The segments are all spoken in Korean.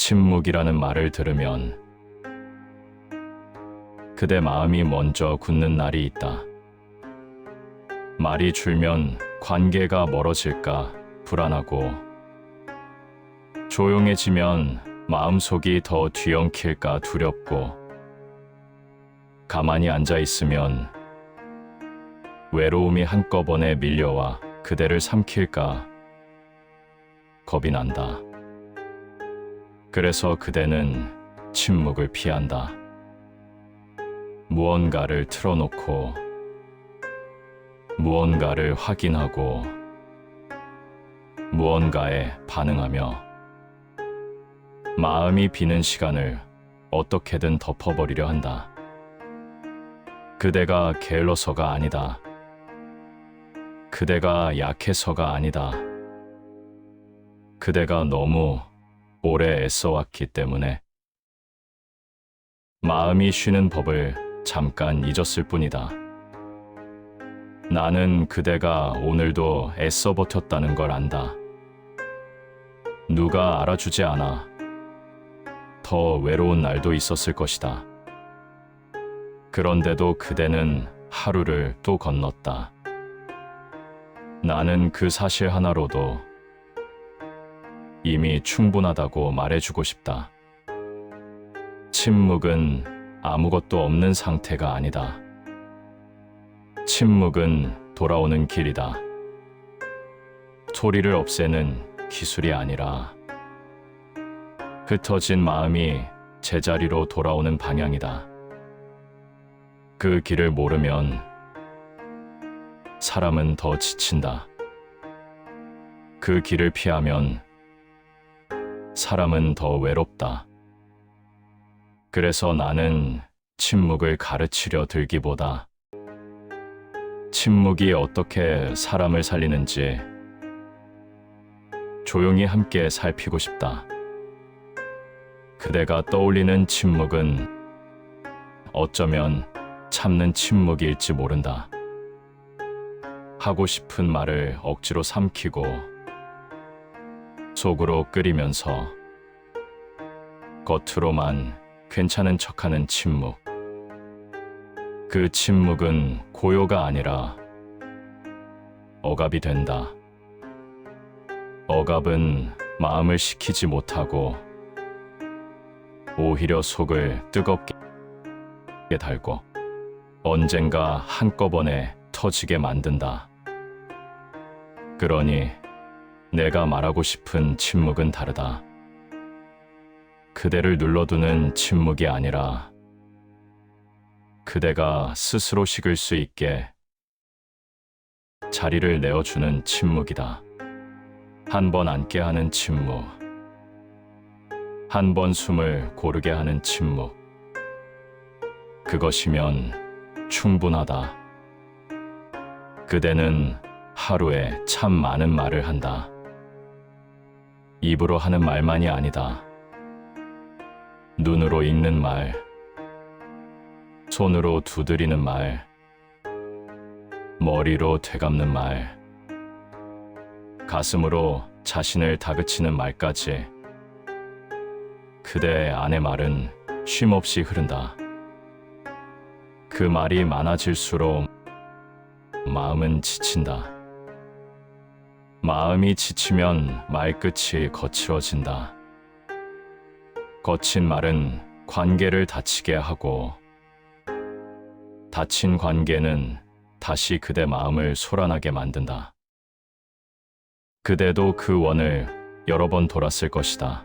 침묵이라는 말을 들으면 그대 마음이 먼저 굳는 날이 있다. 말이 줄면 관계가 멀어질까 불안하고, 조용해지면 마음속이 더 뒤엉킬까 두렵고, 가만히 앉아 있으면 외로움이 한꺼번에 밀려와 그대를 삼킬까 겁이 난다. 그래서 그대는 침묵을 피한다. 무언가를 틀어놓고 무언가를 확인하고 무언가에 반응하며 마음이 비는 시간을 어떻게든 덮어버리려 한다. 그대가 게을러서가 아니다. 그대가 약해서가 아니다. 그대가 너무 오래 애써왔기 때문에 마음이 쉬는 법을 잠깐 잊었을 뿐이다. 나는 그대가 오늘도 애써 버텼다는 걸 안다. 누가 알아주지 않아 더 외로운 날도 있었을 것이다. 그런데도 그대는 하루를 또 건넜다. 나는 그 사실 하나로도 이미 충분하다고 말해주고 싶다. 침묵은 아무것도 없는 상태가 아니다. 침묵은 돌아오는 길이다. 소리를 없애는 기술이 아니라 흩어진 마음이 제자리로 돌아오는 방향이다. 그 길을 모르면 사람은 더 지친다. 그 길을 피하면 사람은 더 외롭다. 그래서 나는 침묵을 가르치려 들기보다 침묵이 어떻게 사람을 살리는지 조용히 함께 살피고 싶다. 그대가 떠올리는 침묵은 어쩌면 참는 침묵일지 모른다. 하고 싶은 말을 억지로 삼키고 속으로 끓이면서 겉으로만 괜찮은 척하는 침묵. 그 침묵은 고요가 아니라 억압이 된다. 억압은 마음을 식히지 못하고 오히려 속을 뜨겁게 달고 언젠가 한꺼번에 터지게 만든다. 그러니 내가 말하고 싶은 침묵은 다르다. 그대를 눌러두는 침묵이 아니라 그대가 스스로 식을 수 있게 자리를 내어주는 침묵이다. 한 번 앉게 하는 침묵. 한 번 숨을 고르게 하는 침묵. 그것이면 충분하다. 그대는 하루에 참 많은 말을 한다. 입으로 하는 말만이 아니다. 눈으로 읽는 말, 손으로 두드리는 말, 머리로 되감는 말, 가슴으로 자신을 다그치는 말까지 그대의 안의 말은 쉼없이 흐른다. 그 말이 많아질수록 마음은 지친다. 마음이 지치면 말끝이 거칠어진다. 거친 말은 관계를 다치게 하고 다친 관계는 다시 그대 마음을 소란하게 만든다. 그대도 그 원을 여러 번 돌았을 것이다.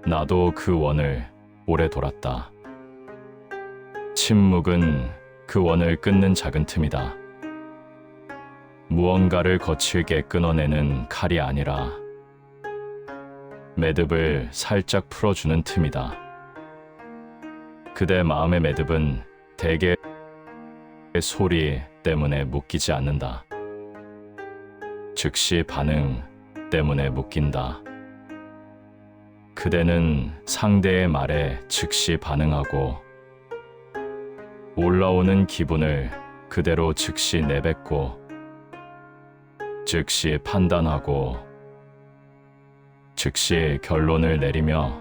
나도 그 원을 오래 돌았다. 침묵은 그 원을 끊는 작은 틈이다. 무언가를 거칠게 끊어내는 칼이 아니라 매듭을 살짝 풀어주는 틈이다. 그대 마음의 매듭은 대개 소리 때문에 묶이지 않는다. 즉시 반응 때문에 묶인다. 그대는 상대의 말에 즉시 반응하고 올라오는 기분을 그대로 즉시 내뱉고 즉시 판단하고 즉시 결론을 내리며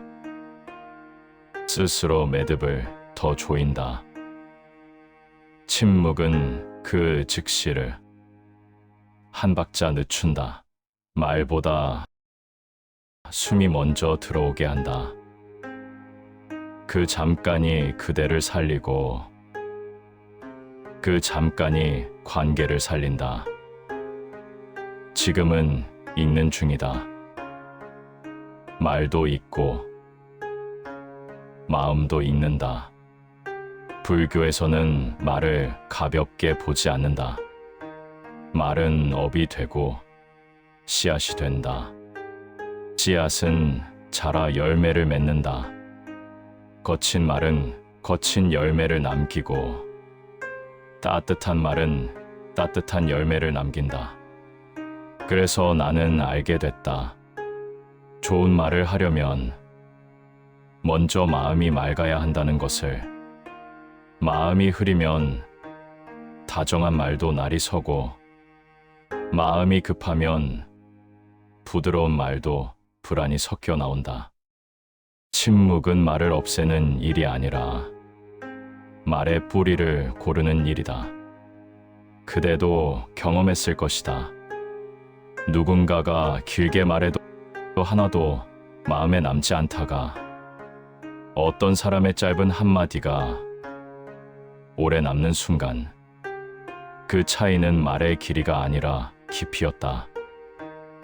스스로 매듭을 더 조인다. 침묵은 그 즉시를 한 박자 늦춘다. 말보다 숨이 먼저 들어오게 한다. 그 잠깐이 그대를 살리고 그 잠깐이 관계를 살린다. 지금은 읽는 중이다. 말도 읽고 마음도 읽는다. 불교에서는 말을 가볍게 보지 않는다. 말은 업이 되고 씨앗이 된다. 씨앗은 자라 열매를 맺는다. 거친 말은 거친 열매를 남기고 따뜻한 말은 따뜻한 열매를 남긴다. 그래서 나는 알게 됐다. 좋은 말을 하려면 먼저 마음이 맑아야 한다는 것을. 마음이 흐리면 다정한 말도 날이 서고 마음이 급하면 부드러운 말도 불안이 섞여 나온다. 침묵은 말을 없애는 일이 아니라 말의 뿌리를 고르는 일이다. 그대도 경험했을 것이다. 누군가가 길게 말해도 하나도 마음에 남지 않다가 어떤 사람의 짧은 한마디가 오래 남는 순간, 그 차이는 말의 길이가 아니라 깊이였다.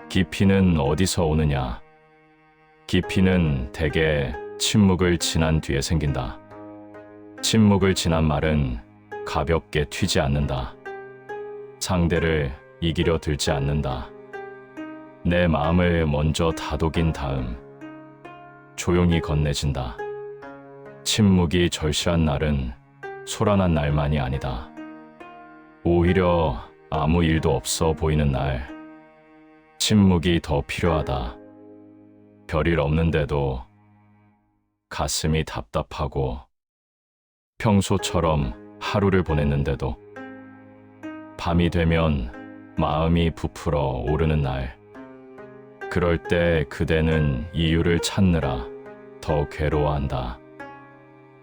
깊이는 어디서 오느냐? 깊이는 대개 침묵을 지난 뒤에 생긴다. 침묵을 지난 말은 가볍게 튀지 않는다. 상대를 이기려 들지 않는다. 내 마음을 먼저 다독인 다음 조용히 건네진다. 침묵이 절실한 날은 소란한 날만이 아니다. 오히려 아무 일도 없어 보이는 날, 침묵이 더 필요하다. 별일 없는데도 가슴이 답답하고 평소처럼 하루를 보냈는데도 밤이 되면 마음이 부풀어 오르는 날, 그럴 때 그대는 이유를 찾느라 더 괴로워한다.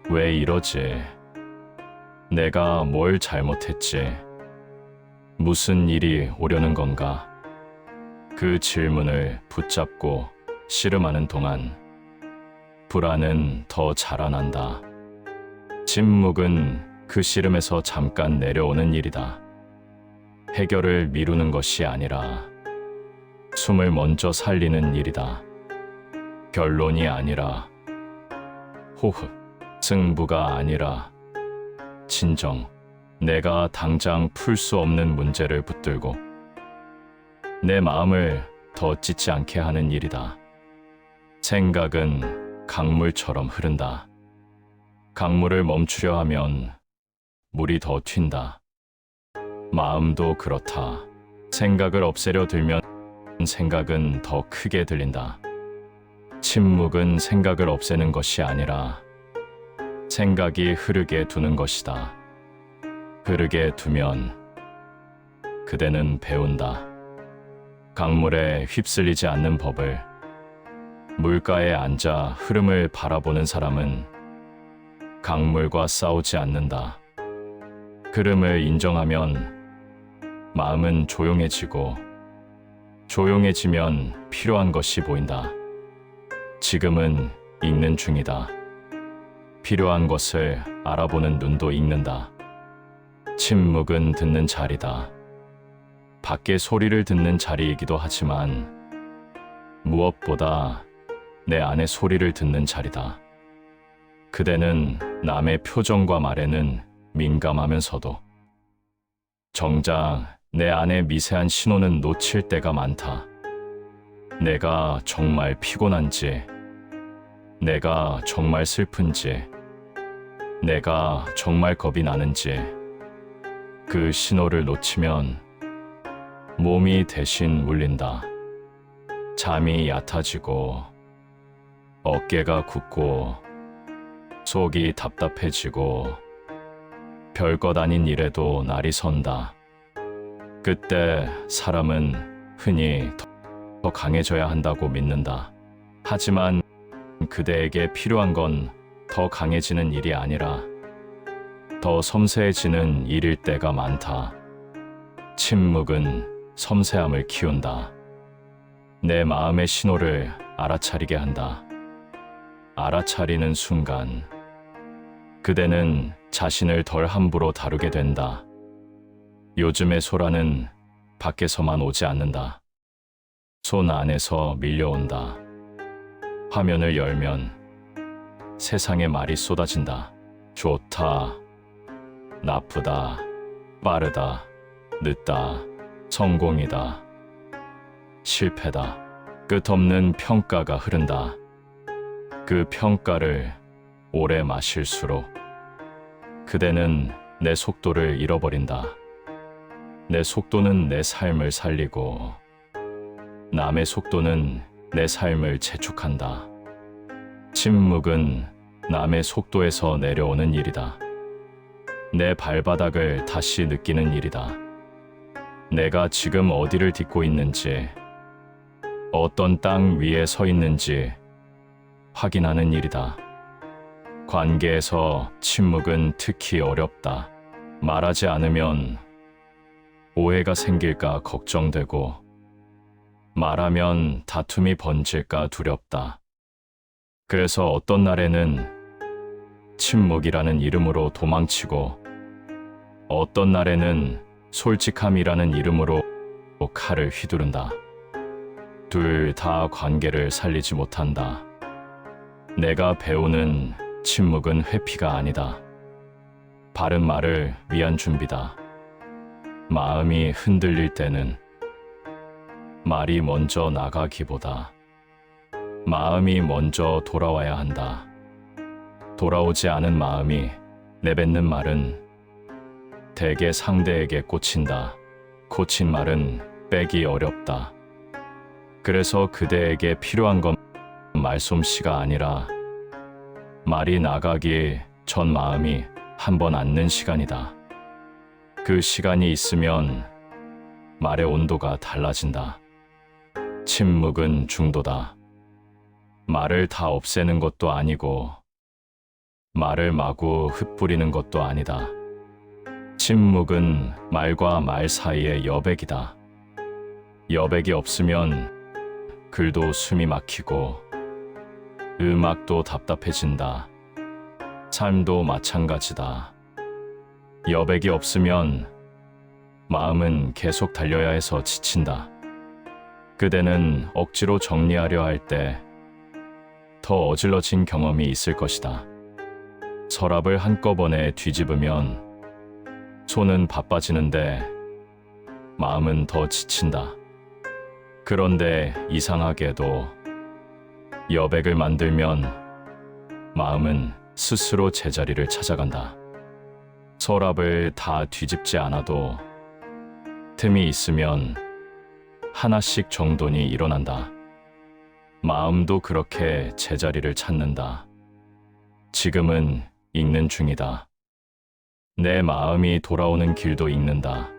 왜 이러지? 내가 뭘 잘못했지? 무슨 일이 오려는 건가? 그 질문을 붙잡고 씨름하는 동안 불안은 더 자라난다. 침묵은 그 씨름에서 잠깐 내려오는 일이다. 해결을 미루는 것이 아니라 숨을 먼저 살리는 일이다. 결론이 아니라 호흡, 승부가 아니라 진정. 내가 당장 풀 수 없는 문제를 붙들고 내 마음을 더 찢지 않게 하는 일이다. 생각은 강물처럼 흐른다. 강물을 멈추려 하면 물이 더 튄다. 마음도 그렇다. 생각을 없애려 들면 생각은 더 크게 들린다. 침묵은 생각을 없애는 것이 아니라 생각이 흐르게 두는 것이다. 흐르게 두면 그대는 배운다. 강물에 휩쓸리지 않는 법을. 물가에 앉아 흐름을 바라보는 사람은 강물과 싸우지 않는다. 흐름을 인정하면 마음은 조용해지고 조용해지면 필요한 것이 보인다. 지금은 읽는 중이다. 필요한 것을 알아보는 눈도 읽는다. 침묵은 듣는 자리다. 밖의 소리를 듣는 자리이기도 하지만 무엇보다 내 안의 소리를 듣는 자리다. 그대는 남의 표정과 말에는 민감하면서도 정작 내 안의 미세한 신호는 놓칠 때가 많다. 내가 정말 피곤한지, 내가 정말 슬픈지, 내가 정말 겁이 나는지, 그 신호를 놓치면 몸이 대신 울린다. 잠이 얕아지고 어깨가 굳고 속이 답답해지고 별것 아닌 일에도 날이 선다. 그때 사람은 흔히 더 강해져야 한다고 믿는다. 하지만 그대에게 필요한 건 더 강해지는 일이 아니라 더 섬세해지는 일일 때가 많다. 침묵은 섬세함을 키운다. 내 마음의 신호를 알아차리게 한다. 알아차리는 순간 그대는 자신을 덜 함부로 다루게 된다. 요즘의 소라는 밖에서만 오지 않는다. 손 안에서 밀려온다. 화면을 열면 세상의 말이 쏟아진다. 좋다, 나쁘다, 빠르다, 늦다, 성공이다, 실패다. 끝없는 평가가 흐른다. 그 평가를 오래 마실수록 그대는 내 속도를 잃어버린다. 내 속도는 내 삶을 살리고 남의 속도는 내 삶을 재촉한다. 침묵은 남의 속도에서 내려오는 일이다. 내 발바닥을 다시 느끼는 일이다. 내가 지금 어디를 딛고 있는지, 어떤 땅 위에 서 있는지 확인하는 일이다. 관계에서 침묵은 특히 어렵다. 말하지 않으면 오해가 생길까 걱정되고, 말하면 다툼이 번질까 두렵다. 그래서 어떤 날에는 침묵이라는 이름으로 도망치고, 어떤 날에는 솔직함이라는 이름으로 칼을 휘두른다. 둘 다 관계를 살리지 못한다. 내가 배우는 침묵은 회피가 아니다. 바른 말을 위한 준비다. 마음이 흔들릴 때는 말이 먼저 나가기보다 마음이 먼저 돌아와야 한다. 돌아오지 않은 마음이 내뱉는 말은 대개 상대에게 꽂힌다. 꽂힌 말은 빼기 어렵다. 그래서 그대에게 필요한 건 말솜씨가 아니라 말이 나가기 전 마음이 한 번 앉는 시간이다. 그 시간이 있으면 말의 온도가 달라진다. 침묵은 중도다. 말을 다 없애는 것도 아니고 말을 마구 흩뿌리는 것도 아니다. 침묵은 말과 말 사이의 여백이다. 여백이 없으면 글도 숨이 막히고 음악도 답답해진다. 삶도 마찬가지다. 여백이 없으면 마음은 계속 달려야 해서 지친다. 그대는 억지로 정리하려 할 때 더 어질러진 경험이 있을 것이다. 서랍을 한꺼번에 뒤집으면 손은 바빠지는데 마음은 더 지친다. 그런데 이상하게도 여백을 만들면 마음은 스스로 제자리를 찾아간다. 서랍을 다 뒤집지 않아도 틈이 있으면 하나씩 정돈이 일어난다. 마음도 그렇게 제자리를 찾는다. 지금은 읽는 중이다. 내 마음이 돌아오는 길도 읽는다.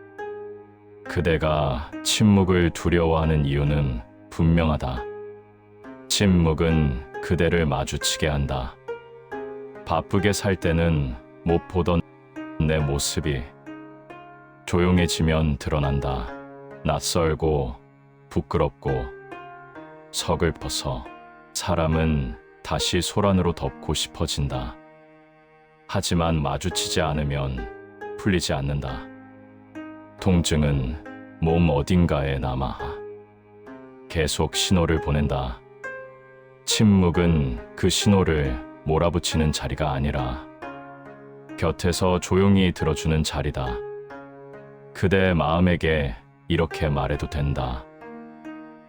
그대가 침묵을 두려워하는 이유는 분명하다. 침묵은 그대를 마주치게 한다. 바쁘게 살 때는 못 보던 내 모습이 조용해지면 드러난다. 낯설고 부끄럽고 서글퍼서 사람은 다시 소란으로 덮고 싶어진다. 하지만 마주치지 않으면 풀리지 않는다. 통증은 몸 어딘가에 남아 계속 신호를 보낸다. 침묵은 그 신호를 몰아붙이는 자리가 아니라 곁에서 조용히 들어주는 자리다. 그대의 마음에게 이렇게 말해도 된다.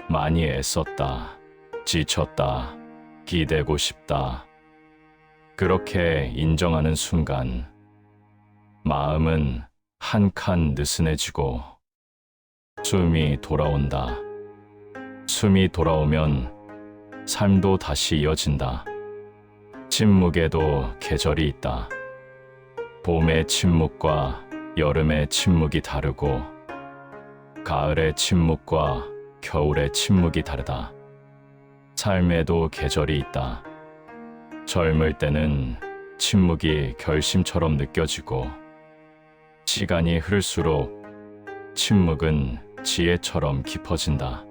많이 애썼다. 지쳤다. 기대고 싶다. 그렇게 인정하는 순간 마음은 한 칸 느슨해지고 숨이 돌아온다. 숨이 돌아오면 삶도 다시 이어진다. 침묵에도 계절이 있다. 봄의 침묵과 여름의 침묵이 다르고 가을의 침묵과 겨울의 침묵이 다르다. 삶에도 계절이 있다. 젊을 때는 침묵이 결심처럼 느껴지고, 시간이 흐를수록 침묵은 지혜처럼 깊어진다.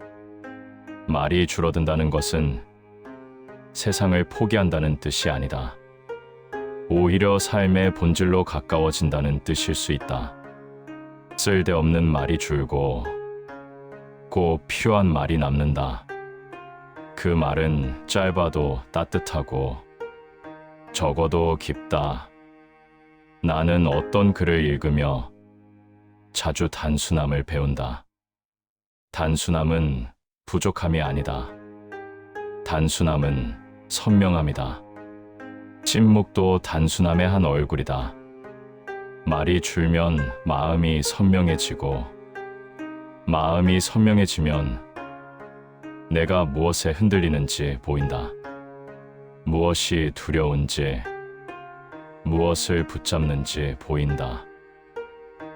말이 줄어든다는 것은 세상을 포기한다는 뜻이 아니다. 오히려 삶의 본질로 가까워진다는 뜻일 수 있다. 쓸데없는 말이 줄고 꼭 필요한 말이 남는다. 그 말은 짧아도 따뜻하고 적어도 깊다. 나는 어떤 글을 읽으며 자주 단순함을 배운다. 단순함은 부족함이 아니다. 단순함은 선명함이다. 침묵도 단순함의 한 얼굴이다. 말이 줄면 마음이 선명해지고, 마음이 선명해지면 내가 무엇에 흔들리는지 보인다. 무엇이 두려운지, 무엇을 붙잡는지 보인다.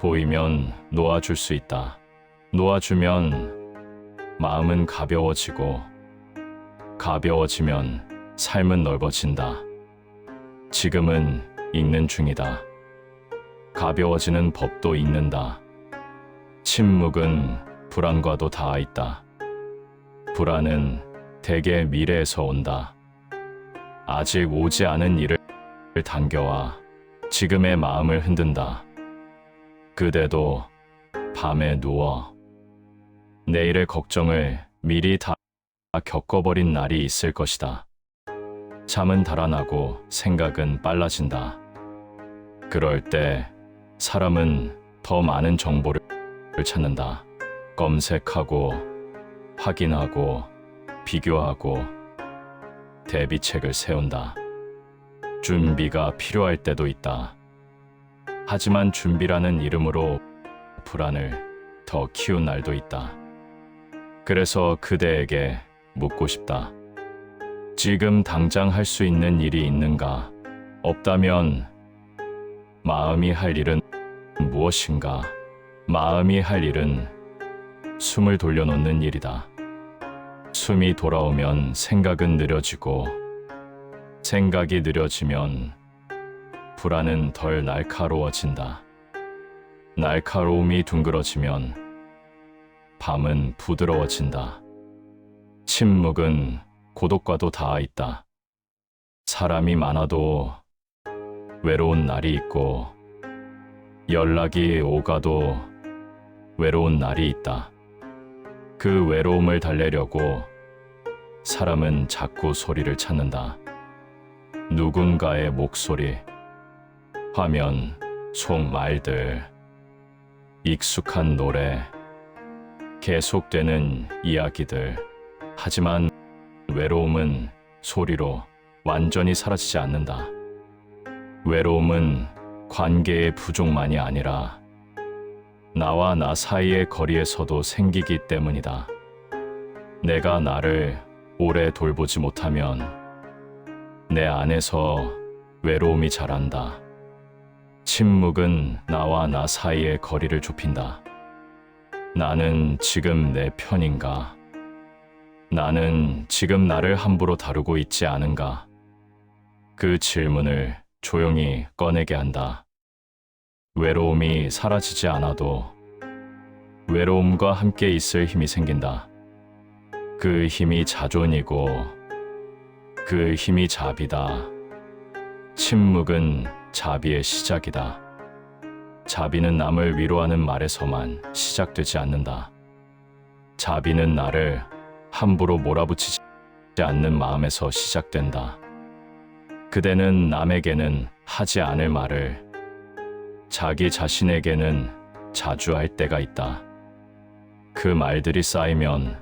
보이면 놓아줄 수 있다. 놓아주면 마음은 가벼워지고, 가벼워지면 삶은 넓어진다. 지금은 읽는 중이다. 가벼워지는 법도 읽는다. 침묵은 불안과도 닿아 있다. 불안은 대개 미래에서 온다. 아직 오지 않은 일을 당겨와 지금의 마음을 흔든다. 그대도 밤에 누워 내일의 걱정을 미리 다 겪어버린 날이 있을 것이다. 잠은 달아나고 생각은 빨라진다. 그럴 때 사람은 더 많은 정보를 찾는다. 검색하고, 확인하고, 비교하고, 대비책을 세운다. 준비가 필요할 때도 있다. 하지만 준비라는 이름으로 불안을 더 키운 날도 있다. 그래서 그대에게 묻고 싶다. 지금 당장 할 수 있는 일이 있는가? 없다면 마음이 할 일은 무엇인가? 마음이 할 일은 숨을 돌려놓는 일이다. 숨이 돌아오면 생각은 느려지고, 생각이 느려지면 불안은 덜 날카로워진다. 날카로움이 둥그러지면 밤은 부드러워진다. 침묵은 고독과도 닿아 있다. 사람이 많아도 외로운 날이 있고, 연락이 오가도 외로운 날이 있다. 그 외로움을 달래려고 사람은 자꾸 소리를 찾는다. 누군가의 목소리, 화면 속 말들, 익숙한 노래, 계속되는 이야기들. 하지만 외로움은 소리로 완전히 사라지지 않는다. 외로움은 관계의 부족만이 아니라 나와 나 사이의 거리에서도 생기기 때문이다. 내가 나를 오래 돌보지 못하면 내 안에서 외로움이 자란다. 침묵은 나와 나 사이의 거리를 좁힌다. 나는 지금 내 편인가? 나는 지금 나를 함부로 다루고 있지 않은가? 그 질문을 조용히 꺼내게 한다. 외로움이 사라지지 않아도 외로움과 함께 있을 힘이 생긴다. 그 힘이 자존이고 그 힘이 자비다. 침묵은 자비의 시작이다. 자비는 남을 위로하는 말에서만 시작되지 않는다. 자비는 나를 함부로 몰아붙이지 않는 마음에서 시작된다. 그대는 남에게는 하지 않을 말을 자기 자신에게는 자주 할 때가 있다. 그 말들이 쌓이면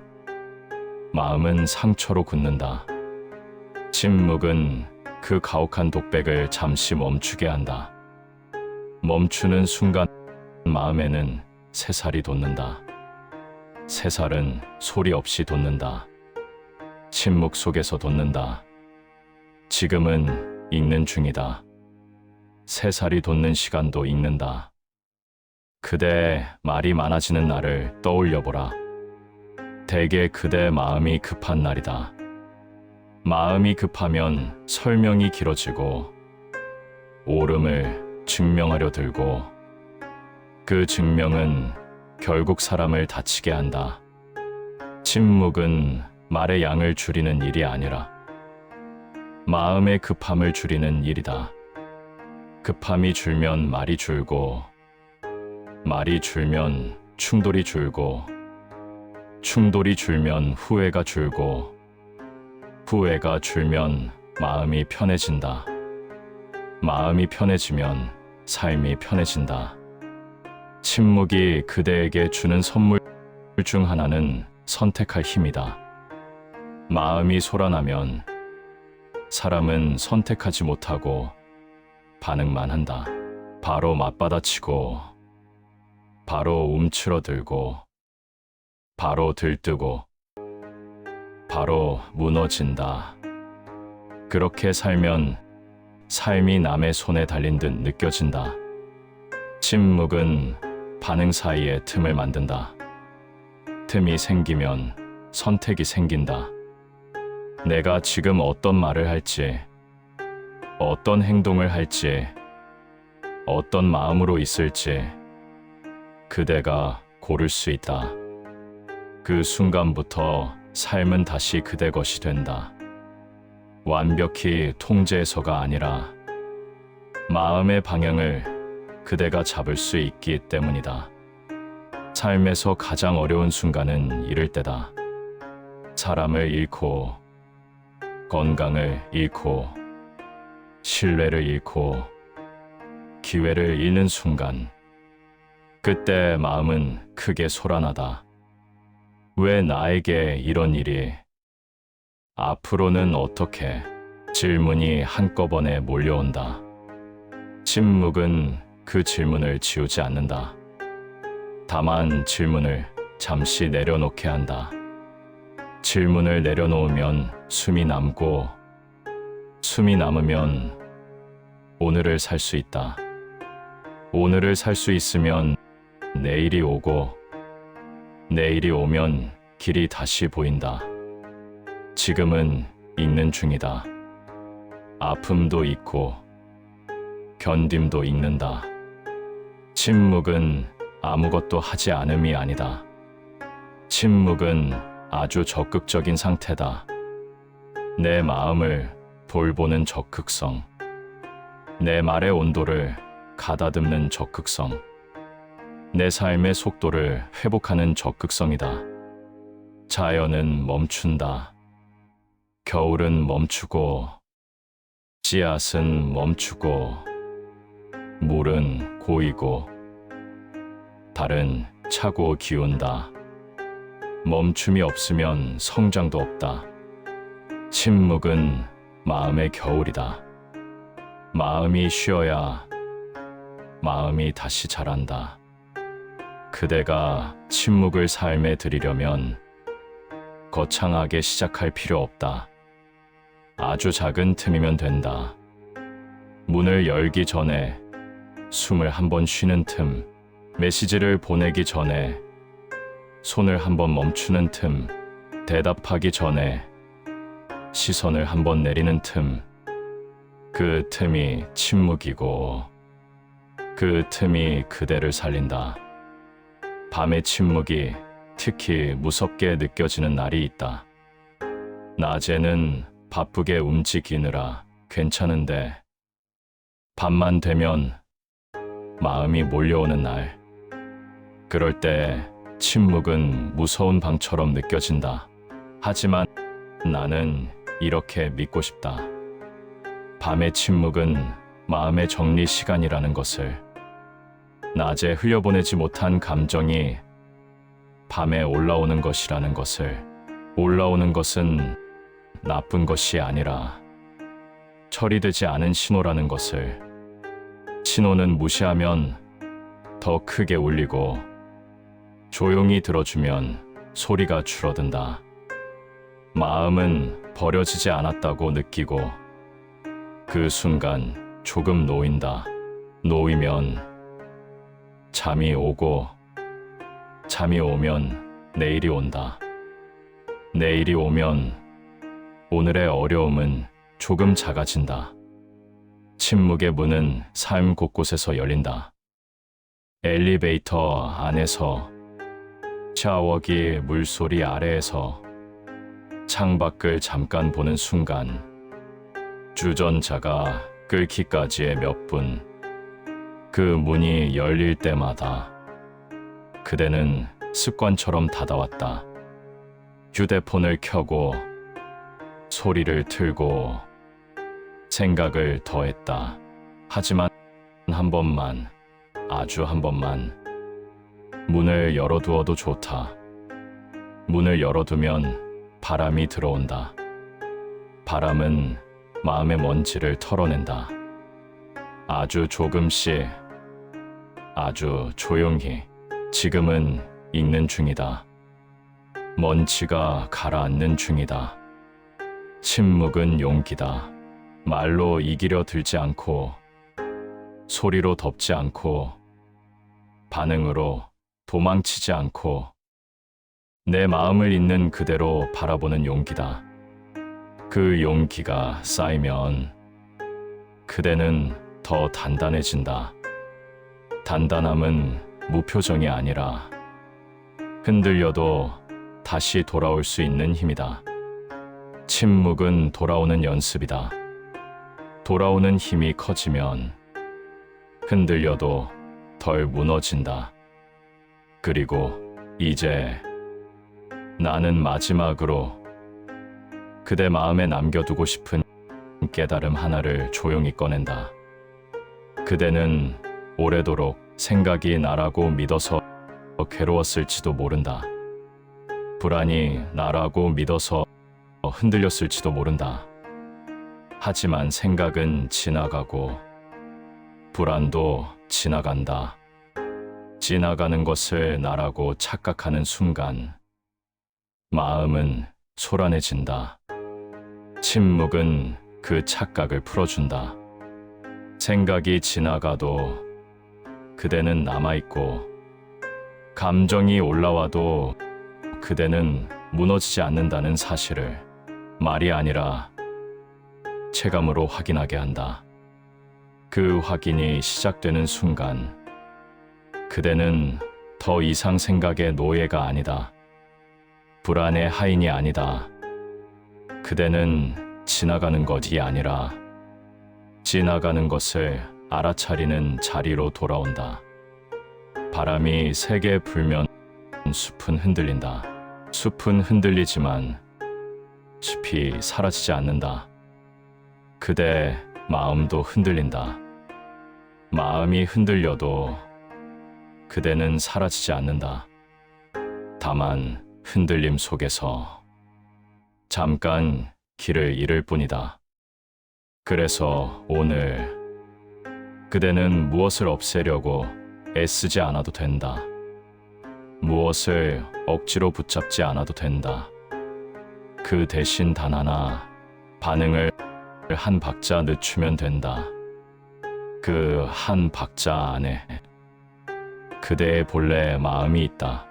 마음은 상처로 굳는다. 침묵은 그 가혹한 독백을 잠시 멈추게 한다. 멈추는 순간 마음에는 새살이 돋는다. 새살은 소리 없이 돋는다. 침묵 속에서 돋는다. 지금은 읽는 중이다. 새살이 돋는 시간도 읽는다. 그대의 말이 많아지는 날을 떠올려보라. 대개 그대의 마음이 급한 날이다. 마음이 급하면 설명이 길어지고 옳음을 증명하려 들고 그 증명은 결국 사람을 다치게 한다. 침묵은 말의 양을 줄이는 일이 아니라 마음의 급함을 줄이는 일이다. 급함이 줄면 말이 줄고 말이 줄면 충돌이 줄고 충돌이 줄면 후회가 줄고 후회가 줄면 마음이 편해진다. 마음이 편해지면 삶이 편해진다. 침묵이 그대에게 주는 선물 중 하나는 선택할 힘이다. 마음이 솟아나면 사람은 선택하지 못하고 반응만 한다. 바로 맞받아치고 바로 움츠러들고 바로 들뜨고 바로 무너진다. 그렇게 살면 삶이 남의 손에 달린 듯 느껴진다. 침묵은 반응 사이에 틈을 만든다. 틈이 생기면 선택이 생긴다. 내가 지금 어떤 말을 할지, 어떤 행동을 할지, 어떤 마음으로 있을지 그대가 고를 수 있다. 그 순간부터 삶은 다시 그대 것이 된다. 완벽히 통제해서가 아니라 마음의 방향을 그대가 잡을 수 있기 때문이다. 삶에서 가장 어려운 순간은 이럴 때다. 사람을 잃고, 건강을 잃고, 신뢰를 잃고, 기회를 잃는 순간. 그때 마음은 크게 솟아나다. 왜 나에게 이런 일이? 앞으로는 어떻게? 질문이 한꺼번에 몰려온다. 침묵은 그 질문을 지우지 않는다. 다만 질문을 잠시 내려놓게 한다. 질문을 내려놓으면 숨이 남고, 숨이 남으면 오늘을 살 수 있다. 오늘을 살 수 있으면 내일이 오고, 내일이 오면 길이 다시 보인다. 지금은 읽는 중이다. 아픔도 있고, 견딤도 읽는다. 침묵은 아무것도 하지 않음이 아니다. 침묵은 아주 적극적인 상태다. 내 마음을 돌보는 적극성, 내 말의 온도를 가다듬는 적극성, 내 삶의 속도를 회복하는 적극성이다. 자연은 멈춘다. 겨울은 멈추고, 씨앗은 멈추고, 물은 고이고, 달은 차고 기운다. 멈춤이 없으면 성장도 없다. 침묵은 마음의 겨울이다. 마음이 쉬어야 마음이 다시 자란다. 그대가 침묵을 삶에 들이려면 거창하게 시작할 필요 없다. 아주 작은 틈이면 된다. 문을 열기 전에 숨을 한번 쉬는 틈, 메시지를 보내기 전에 손을 한번 멈추는 틈, 대답하기 전에 시선을 한번 내리는 틈, 그 틈이 침묵이고 그 틈이 그대를 살린다. 밤의 침묵이 특히 무섭게 느껴지는 날이 있다. 낮에는 바쁘게 움직이느라 괜찮은데 밤만 되면 마음이 몰려오는 날, 그럴 때 침묵은 무서운 방처럼 느껴진다. 하지만 나는 이렇게 믿고 싶다. 밤의 침묵은 마음의 정리 시간이라는 것을, 낮에 흘려보내지 못한 감정이 밤에 올라오는 것이라는 것을, 올라오는 것은 나쁜 것이 아니라 처리되지 않은 신호라는 것을, 신호는 무시하면 더 크게 울리고 조용히 들어주면 소리가 줄어든다. 마음은 버려지지 않았다고 느끼고 그 순간 조금 놓인다. 놓이면 잠이 오고, 잠이 오면 내일이 온다. 내일이 오면 오늘의 어려움은 조금 작아진다. 침묵의 문은 삶 곳곳에서 열린다. 엘리베이터 안에서, 샤워기 물소리 아래에서, 창밖을 잠깐 보는 순간, 주전자가 끓기까지의 몇 분, 그 문이 열릴 때마다 그대는 습관처럼 다가왔다. 휴대폰을 켜고 소리를 틀고 생각을 더했다. 하지만 한 번만, 아주 한 번만 문을 열어두어도 좋다. 문을 열어두면 바람이 들어온다. 바람은 마음의 먼지를 털어낸다. 아주 조금씩, 아주 조용히 지금은 익는 중이다. 먼지가 가라앉는 중이다. 침묵은 용기다. 말로 이기려 들지 않고, 소리로 덮지 않고, 반응으로 도망치지 않고, 내 마음을 있는 그대로 바라보는 용기다. 그 용기가 쌓이면 그대는 더 단단해진다. 단단함은 무표정이 아니라 흔들려도 다시 돌아올 수 있는 힘이다. 침묵은 돌아오는 연습이다. 돌아오는 힘이 커지면 흔들려도 덜 무너진다. 그리고 이제 나는 마지막으로 그대 마음에 남겨두고 싶은 깨달음 하나를 조용히 꺼낸다. 그대는 오래도록 생각이 나라고 믿어서 괴로웠을지도 모른다. 불안이 나라고 믿어서 흔들렸을지도 모른다. 하지만 생각은 지나가고 불안도 지나간다. 지나가는 것을 나라고 착각하는 순간 마음은 소란해진다. 침묵은 그 착각을 풀어준다. 생각이 지나가도 그대는 남아있고, 감정이 올라와도 그대는 무너지지 않는다는 사실을 말이 아니라 체감으로 확인하게 한다. 그 확인이 시작되는 순간 그대는 더 이상 생각의 노예가 아니다. 불안의 하인이 아니다. 그대는 지나가는 것이 아니라 지나가는 것을 알아차리는 자리로 돌아온다. 바람이 세게 불면 숲은 흔들린다. 숲은 흔들리지만 숲이 사라지지 않는다. 그대 마음도 흔들린다. 마음이 흔들려도 그대는 사라지지 않는다. 다만 흔들림 속에서 잠깐 길을 잃을 뿐이다. 그래서 오늘 그대는 무엇을 없애려고 애쓰지 않아도 된다. 무엇을 억지로 붙잡지 않아도 된다. 그 대신 단 하나 반응을 한 박자 늦추면 된다. 그 한 박자 안에 그대의 본래 마음이 있다.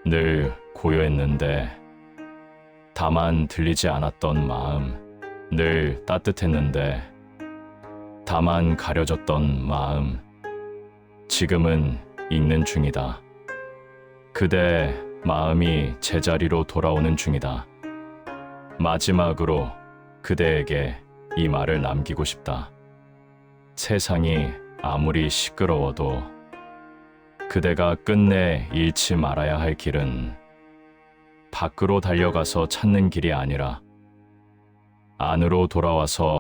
늘 고요했는데 다만 들리지 않았던 마음, 늘 따뜻했는데 다만 가려졌던 마음, 지금은 익는 중이다. 그대 마음이 제자리로 돌아오는 중이다. 마지막으로 그대에게 이 말을 남기고 싶다. 세상이 아무리 시끄러워도 그대가 끝내 잃지 말아야 할 길은 밖으로 달려가서 찾는 길이 아니라 안으로 돌아와서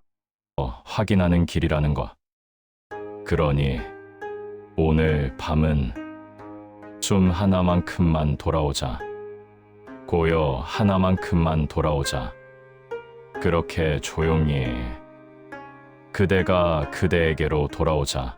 확인하는 길이라는 것. 그러니 오늘 밤은 숨 하나만큼만 돌아오자. 고요 하나만큼만 돌아오자. 그렇게 조용히 그대가 그대에게로 돌아오자.